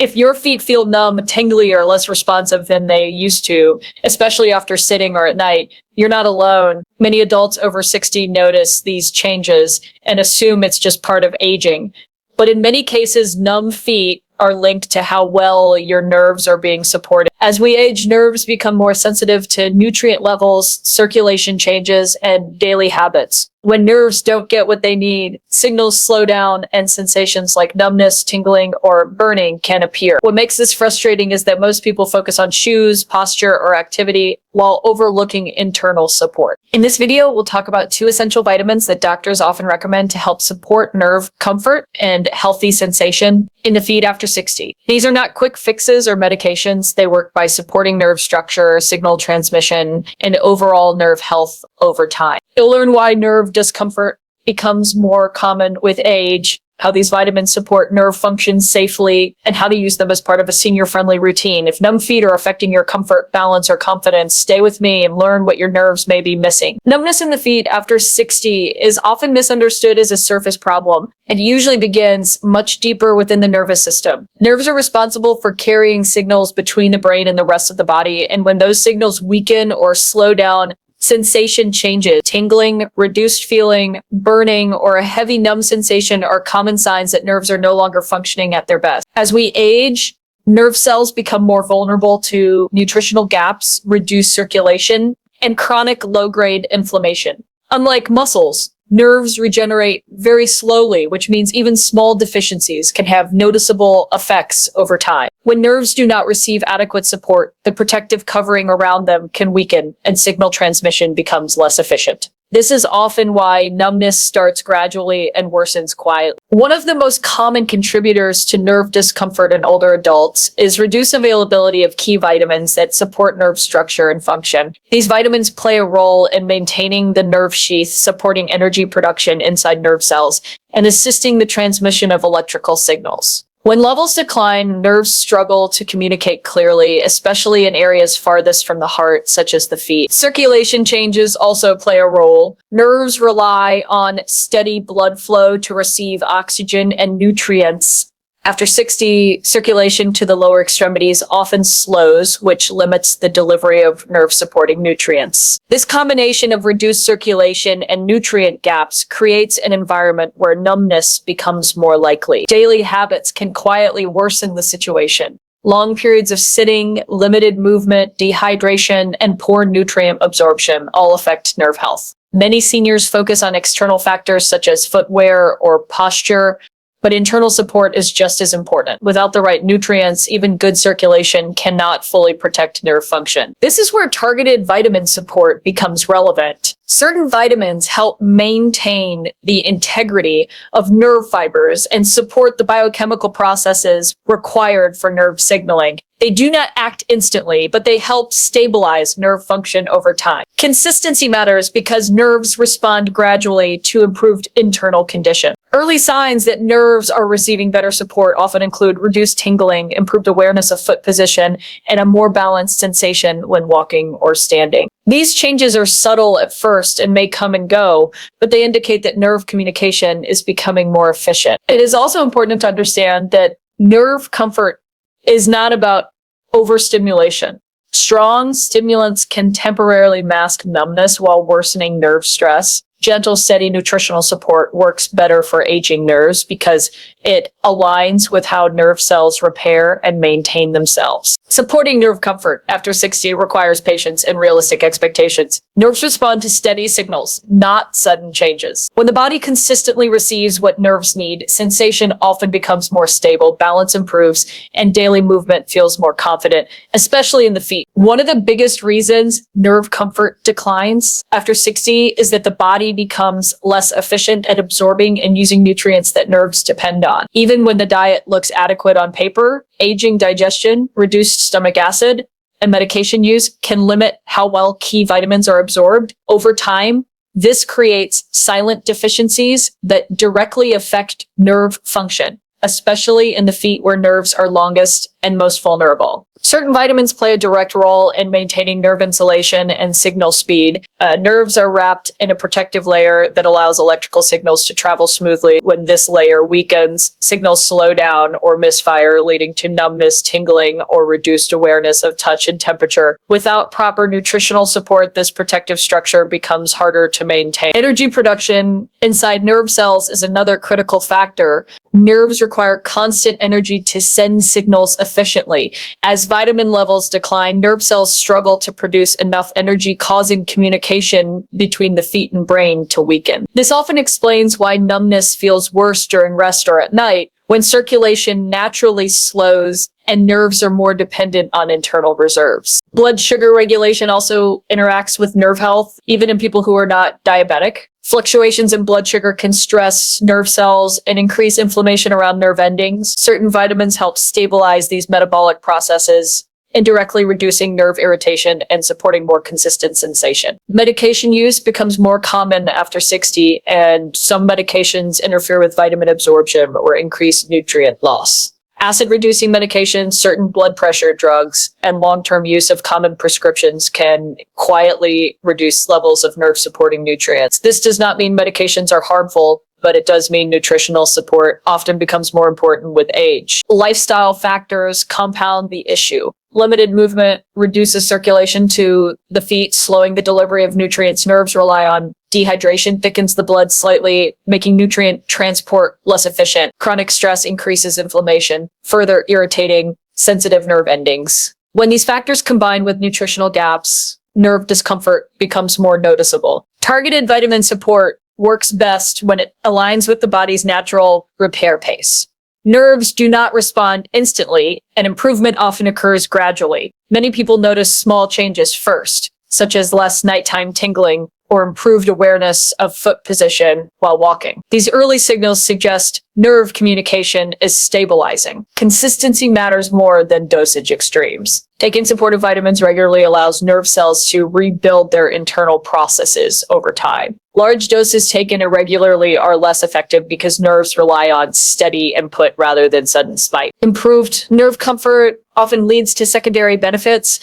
If your feet feel numb, tingly, or less responsive than they used to, especially after sitting or at night, you're not alone. Many adults over 60 notice these changes and assume it's just part of aging. But in many cases, numb feet are linked to how well your nerves are being supported. As we age, nerves become more sensitive to nutrient levels, circulation changes, and daily habits. When nerves don't get what they need, signals slow down and sensations like numbness, tingling, or burning can appear. What makes this frustrating is that most people focus on shoes, posture, or activity while overlooking internal support. In this video, we'll talk about 2 essential vitamins that doctors often recommend to help support nerve comfort and healthy sensation in the feet after 60. These are not quick fixes or medications. They work by supporting nerve structure, signal transmission, and overall nerve health over time. You'll learn why nerve discomfort becomes more common with age, how these vitamins support nerve function safely, and how to use them as part of a senior-friendly routine. If numb feet are affecting your comfort, balance, or confidence, stay with me and learn what your nerves may be missing. Numbness in the feet after 60 is often misunderstood as a surface problem and usually begins much deeper within the nervous system. Nerves are responsible for carrying signals between the brain and the rest of the body, and when those signals weaken or slow down, sensation changes. Tingling, reduced feeling, burning, or a heavy numb sensation are common signs that nerves are no longer functioning at their best. As we age, nerve cells become more vulnerable to nutritional gaps, reduced circulation, and chronic low-grade inflammation. Unlike muscles, nerves regenerate very slowly, which means even small deficiencies can have noticeable effects over time. When nerves do not receive adequate support, the protective covering around them can weaken and signal transmission becomes less efficient. This is often why numbness starts gradually and worsens quietly. One of the most common contributors to nerve discomfort in older adults is reduced availability of key vitamins that support nerve structure and function. These vitamins play a role in maintaining the nerve sheath, supporting energy production inside nerve cells, and assisting the transmission of electrical signals. When levels decline, nerves struggle to communicate clearly, especially in areas farthest from the heart, such as the feet. Circulation changes also play a role. Nerves rely on steady blood flow to receive oxygen and nutrients. After 60, circulation to the lower extremities often slows, which limits the delivery of nerve-supporting nutrients. This combination of reduced circulation and nutrient gaps creates an environment where numbness becomes more likely. Daily habits can quietly worsen the situation. Long periods of sitting, limited movement, dehydration, and poor nutrient absorption all affect nerve health. Many seniors focus on external factors such as footwear or posture, but internal support is just as important. Without the right nutrients, even good circulation cannot fully protect nerve function. This is where targeted vitamin support becomes relevant. Certain vitamins help maintain the integrity of nerve fibers and support the biochemical processes required for nerve signaling. They do not act instantly, but they help stabilize nerve function over time. Consistency matters because nerves respond gradually to improved internal condition. Early signs that nerves are receiving better support often include reduced tingling, improved awareness of foot position, and a more balanced sensation when walking or standing. These changes are subtle at first and may come and go, but they indicate that nerve communication is becoming more efficient. It is also important to understand that nerve comfort is not about overstimulation. Strong stimulants can temporarily mask numbness while worsening nerve stress. Gentle, steady nutritional support works better for aging nerves because it aligns with how nerve cells repair and maintain themselves. Supporting nerve comfort after 60 requires patience and realistic expectations. Nerves respond to steady signals, not sudden changes. When the body consistently receives what nerves need, sensation often becomes more stable, balance improves, and daily movement feels more confident, especially in the feet. One of the biggest reasons nerve comfort declines after 60 is that the body becomes less efficient at absorbing and using nutrients that nerves depend on. Even when the diet looks adequate on paper, aging digestion, reduced stomach acid, and medication use can limit how well key vitamins are absorbed. Over time, this creates silent deficiencies that directly affect nerve function, especially in the feet where nerves are longest and most vulnerable. Certain vitamins play a direct role in maintaining nerve insulation and signal speed. Nerves are wrapped in a protective layer that allows electrical signals to travel smoothly. When this layer weakens, signals slow down or misfire, leading to numbness, tingling, or reduced awareness of touch and temperature. Without proper nutritional support, this protective structure becomes harder to maintain. Energy production inside nerve cells is another critical factor. Nerves require constant energy to send signals efficiently. As vitamin levels decline, nerve cells struggle to produce enough energy, causing communication between the feet and brain to weaken. This often explains why numbness feels worse during rest or at night, when circulation naturally slows and nerves are more dependent on internal reserves. Blood sugar regulation also interacts with nerve health, even in people who are not diabetic. Fluctuations in blood sugar can stress nerve cells and increase inflammation around nerve endings. Certain vitamins help stabilize these metabolic processes, indirectly reducing nerve irritation and supporting more consistent sensation. Medication use becomes more common after 60, and some medications interfere with vitamin absorption or increase nutrient loss. Acid-reducing medications, certain blood pressure drugs, and long-term use of common prescriptions can quietly reduce levels of nerve-supporting nutrients. This does not mean medications are harmful, but it does mean nutritional support often becomes more important with age. Lifestyle factors compound the issue. Limited movement reduces circulation to the feet, slowing the delivery of nutrients. Nerves rely on dehydration, thickens the blood slightly, making nutrient transport less efficient. Chronic stress increases inflammation, further irritating sensitive nerve endings. When these factors combine with nutritional gaps, nerve discomfort becomes more noticeable. Targeted vitamin support works best when it aligns with the body's natural repair pace. Nerves do not respond instantly, and improvement often occurs gradually. Many people notice small changes first, such as less nighttime tingling or improved awareness of foot position while walking. These early signals suggest nerve communication is stabilizing. Consistency matters more than dosage extremes. Taking supportive vitamins regularly allows nerve cells to rebuild their internal processes over time. Large doses taken irregularly are less effective because nerves rely on steady input rather than sudden spike. Improved nerve comfort often leads to secondary benefits.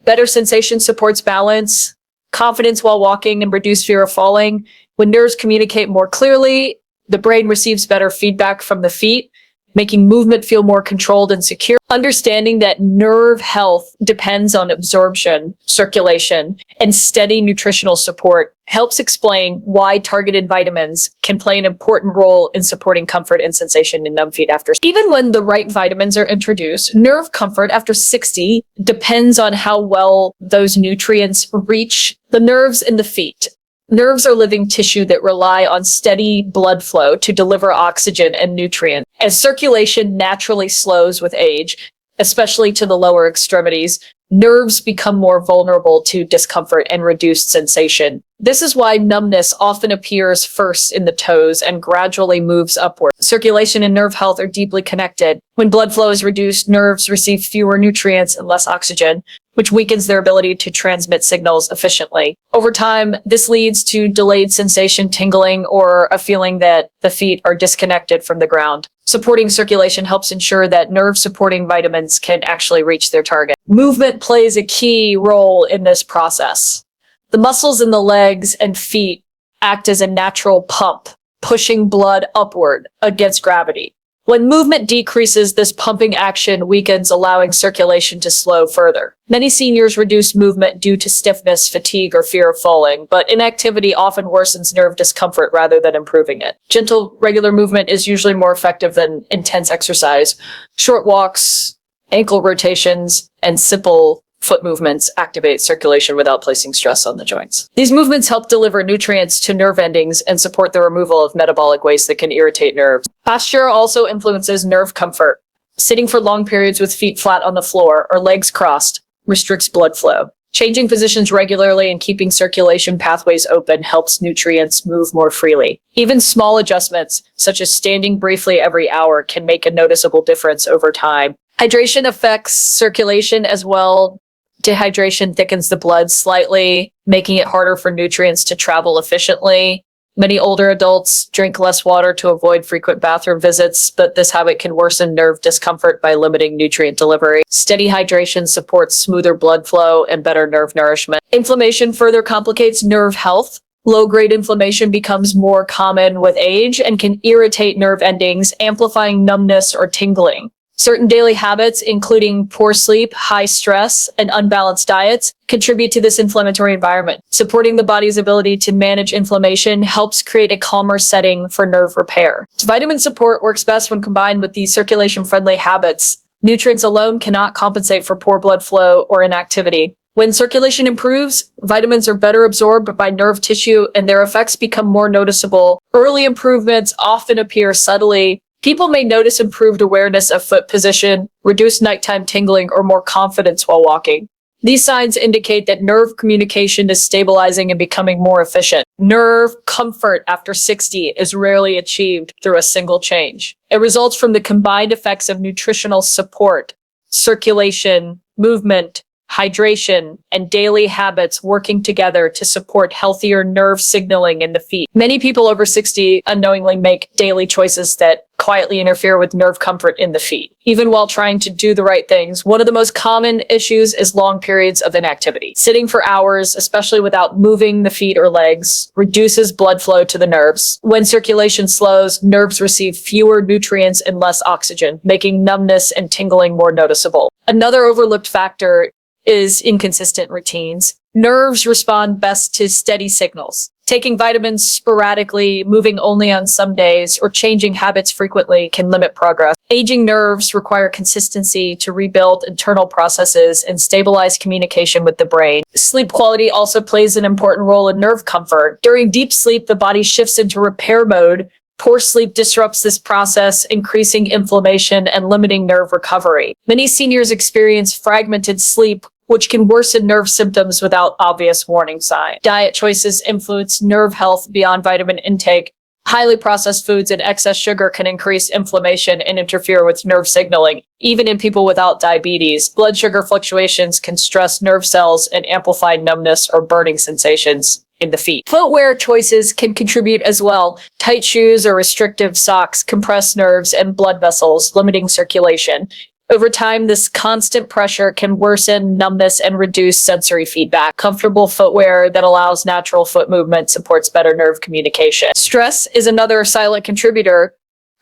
Better sensation supports balance, confidence while walking, and reduced fear of falling. When nerves communicate more clearly, the brain receives better feedback from the feet, making movement feel more controlled and secure. Understanding that nerve health depends on absorption, circulation, and steady nutritional support helps explain why targeted vitamins can play an important role in supporting comfort and sensation in numb feet after. Even when the right vitamins are introduced, nerve comfort after 60 depends on how well those nutrients reach the nerves in the feet. Nerves are living tissue that rely on steady blood flow to deliver oxygen and nutrients. As circulation naturally slows with age, especially to the lower extremities, nerves become more vulnerable to discomfort and reduced sensation. This is why numbness often appears first in the toes and gradually moves upward. Circulation and nerve health are deeply connected. When blood flow is reduced, nerves receive fewer nutrients and less oxygen, which weakens their ability to transmit signals efficiently. Over time, this leads to delayed sensation, tingling, or a feeling that the feet are disconnected from the ground. Supporting circulation helps ensure that nerve-supporting vitamins can actually reach their target. Movement plays a key role in this process. The muscles in the legs and feet act as a natural pump, pushing blood upward against gravity. When movement decreases, this pumping action weakens, allowing circulation to slow further. Many seniors reduce movement due to stiffness, fatigue, or fear of falling, but inactivity often worsens nerve discomfort rather than improving it. Gentle, regular movement is usually more effective than intense exercise. Short walks, ankle rotations, and simple foot movements activate circulation without placing stress on the joints. These movements help deliver nutrients to nerve endings and support the removal of metabolic waste that can irritate nerves. Posture also influences nerve comfort. Sitting for long periods with feet flat on the floor or legs crossed restricts blood flow. Changing positions regularly and keeping circulation pathways open helps nutrients move more freely. Even small adjustments, such as standing briefly every hour, can make a noticeable difference over time. Hydration affects circulation as well. Dehydration thickens the blood slightly, making it harder for nutrients to travel efficiently. Many older adults drink less water to avoid frequent bathroom visits, but this habit can worsen nerve discomfort by limiting nutrient delivery. Steady hydration supports smoother blood flow and better nerve nourishment. Inflammation further complicates nerve health. Low-grade inflammation becomes more common with age and can irritate nerve endings, amplifying numbness or tingling. Certain daily habits, including poor sleep, high stress, and unbalanced diets, contribute to this inflammatory environment. Supporting the body's ability to manage inflammation helps create a calmer setting for nerve repair. Vitamin support works best when combined with these circulation-friendly habits. Nutrients alone cannot compensate for poor blood flow or inactivity. When circulation improves, vitamins are better absorbed by nerve tissue and their effects become more noticeable. Early improvements often appear subtly. People may notice improved awareness of foot position, reduced nighttime tingling, or more confidence while walking. These signs indicate that nerve communication is stabilizing and becoming more efficient. Nerve comfort after 60 is rarely achieved through a single change. It results from the combined effects of nutritional support, circulation, movement, hydration, and daily habits working together to support healthier nerve signaling in the feet. Many people over 60 unknowingly make daily choices that quietly interfere with nerve comfort in the feet. Even while trying to do the right things, one of the most common issues is long periods of inactivity. Sitting for hours, especially without moving the feet or legs, reduces blood flow to the nerves. When circulation slows, nerves receive fewer nutrients and less oxygen, making numbness and tingling more noticeable. Another overlooked factor is inconsistent routines. Nerves respond best to steady signals. Taking vitamins sporadically, moving only on some days, or changing habits frequently can limit progress. Aging nerves require consistency to rebuild internal processes and stabilize communication with the brain. Sleep quality also plays an important role in nerve comfort. During deep sleep, the body shifts into repair mode. Poor sleep disrupts this process, increasing inflammation and limiting nerve recovery. Many seniors experience fragmented sleep, which can worsen nerve symptoms without obvious warning signs. Diet choices influence nerve health beyond vitamin intake. Highly processed foods and excess sugar can increase inflammation and interfere with nerve signaling. Even in people without diabetes, blood sugar fluctuations can stress nerve cells and amplify numbness or burning sensations in the feet. Footwear choices can contribute as well. Tight shoes or restrictive socks compress nerves and blood vessels, limiting circulation. Over time, this constant pressure can worsen numbness and reduce sensory feedback. Comfortable footwear that allows natural foot movement supports better nerve communication. Stress is another silent contributor.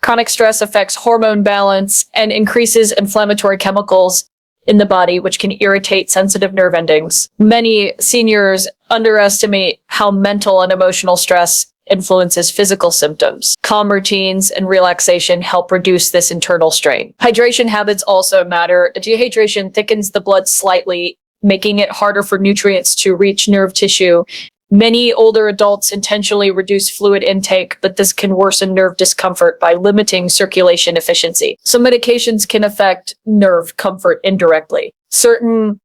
Chronic stress affects hormone balance and increases inflammatory chemicals in the body, which can irritate sensitive nerve endings. Many seniors underestimate how mental and emotional stress influences physical symptoms. Calm routines and relaxation help reduce this internal strain. Hydration habits also matter. Dehydration thickens the blood slightly, making it harder for nutrients to reach nerve tissue. Many older adults intentionally reduce fluid intake, but this can worsen nerve discomfort by limiting circulation efficiency. Some medications can affect nerve comfort indirectly. Certain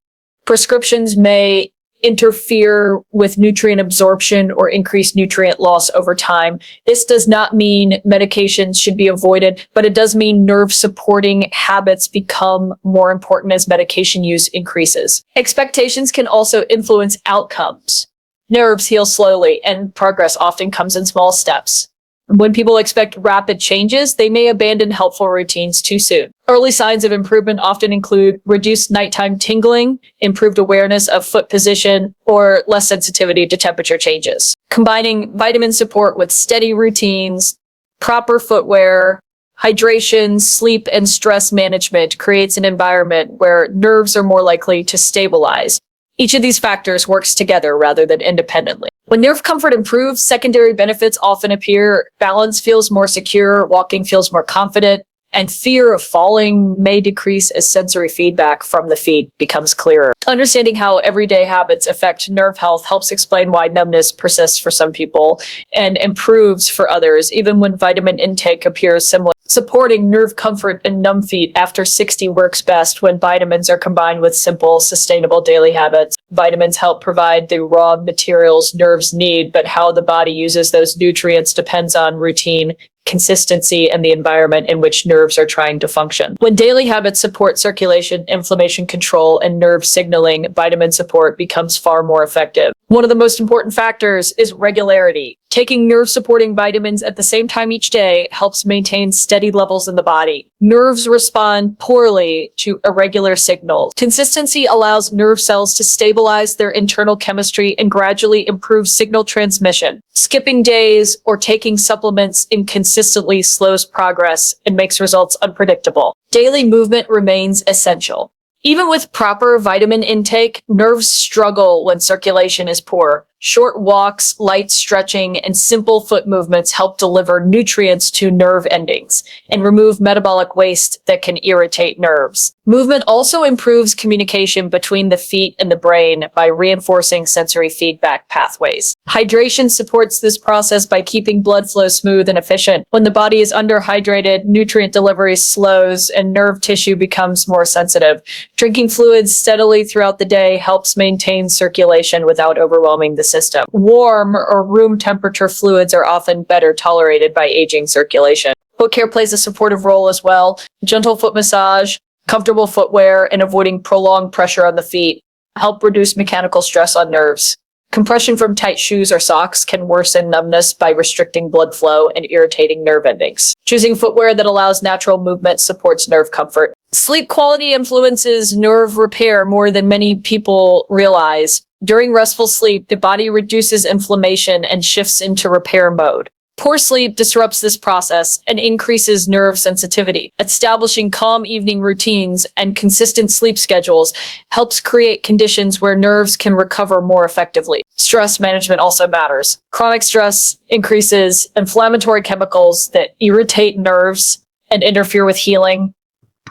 prescriptions may interfere with nutrient absorption or increase nutrient loss over time. This does not mean medications should be avoided, but it does mean nerve supporting habits become more important as medication use increases. Expectations can also influence outcomes. Nerves heal slowly, and progress often comes in small steps. When people expect rapid changes, they may abandon helpful routines too soon. Early signs of improvement often include reduced nighttime tingling, improved awareness of foot position, or less sensitivity to temperature changes. Combining vitamin support with steady routines, proper footwear, hydration, sleep, and stress management creates an environment where nerves are more likely to stabilize. Each of these factors works together rather than independently. When nerve comfort improves, secondary benefits often appear. Balance feels more secure, walking feels more confident, and fear of falling may decrease as sensory feedback from the feet becomes clearer. Understanding how everyday habits affect nerve health helps explain why numbness persists for some people and improves for others, even when vitamin intake appears similar. Supporting nerve comfort in numb feet after 60 works best when vitamins are combined with simple, sustainable daily habits. Vitamins help provide the raw materials nerves need, but how the body uses those nutrients depends on routine, consistency and the environment in which nerves are trying to function. When daily habits support circulation, inflammation control, and nerve signaling, vitamin support becomes far more effective. One of the most important factors is regularity. Taking nerve-supporting vitamins at the same time each day helps maintain steady levels in the body. Nerves respond poorly to irregular signals. Consistency allows nerve cells to stabilize their internal chemistry and gradually improve signal transmission. Skipping days or taking supplements inconsistently slows progress and makes results unpredictable. Daily movement remains essential. Even with proper vitamin intake, nerves struggle when circulation is poor. Short walks, light stretching, and simple foot movements help deliver nutrients to nerve endings and remove metabolic waste that can irritate nerves. Movement also improves communication between the feet and the brain by reinforcing sensory feedback pathways. Hydration supports this process by keeping blood flow smooth and efficient. When the body is underhydrated, nutrient delivery slows and nerve tissue becomes more sensitive. Drinking fluids steadily throughout the day helps maintain circulation without overwhelming the system. Warm or room temperature fluids are often better tolerated by aging circulation. Foot care plays a supportive role as well. Gentle foot massage, comfortable footwear, and avoiding prolonged pressure on the feet help reduce mechanical stress on nerves. Compression from tight shoes or socks can worsen numbness by restricting blood flow and irritating nerve endings. Choosing footwear that allows natural movement supports nerve comfort. Sleep quality influences nerve repair more than many people realize. During restful sleep, the body reduces inflammation and shifts into repair mode. Poor sleep disrupts this process and increases nerve sensitivity. Establishing calm evening routines and consistent sleep schedules helps create conditions where nerves can recover more effectively. Stress management also matters. Chronic stress increases inflammatory chemicals that irritate nerves and interfere with healing.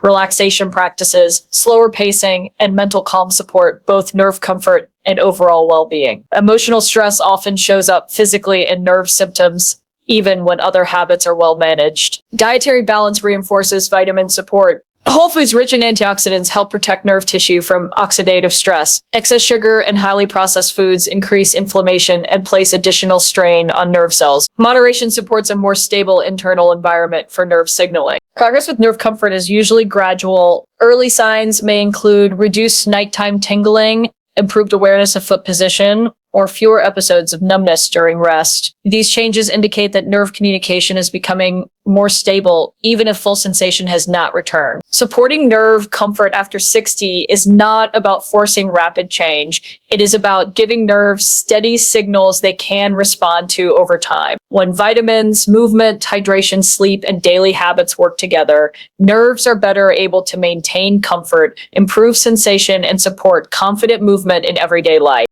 Relaxation practices, slower pacing, and mental calm support both nerve comfort and overall well-being. Emotional stress often shows up physically in nerve symptoms, even when other habits are well managed. Dietary balance reinforces vitamin support. Whole foods rich in antioxidants help protect nerve tissue from oxidative stress. Excess sugar and highly processed foods increase inflammation and place additional strain on nerve cells. Moderation supports a more stable internal environment for nerve signaling. Progress with nerve comfort is usually gradual. Early signs may include reduced nighttime tingling, improved awareness of foot position, or fewer episodes of numbness during rest. These changes indicate that nerve communication is becoming more stable, even if full sensation has not returned. Supporting nerve comfort after 60 is not about forcing rapid change. It is about giving nerves steady signals they can respond to over time. When vitamins, movement, hydration, sleep, and daily habits work together, nerves are better able to maintain comfort, improve sensation, and support confident movement in everyday life.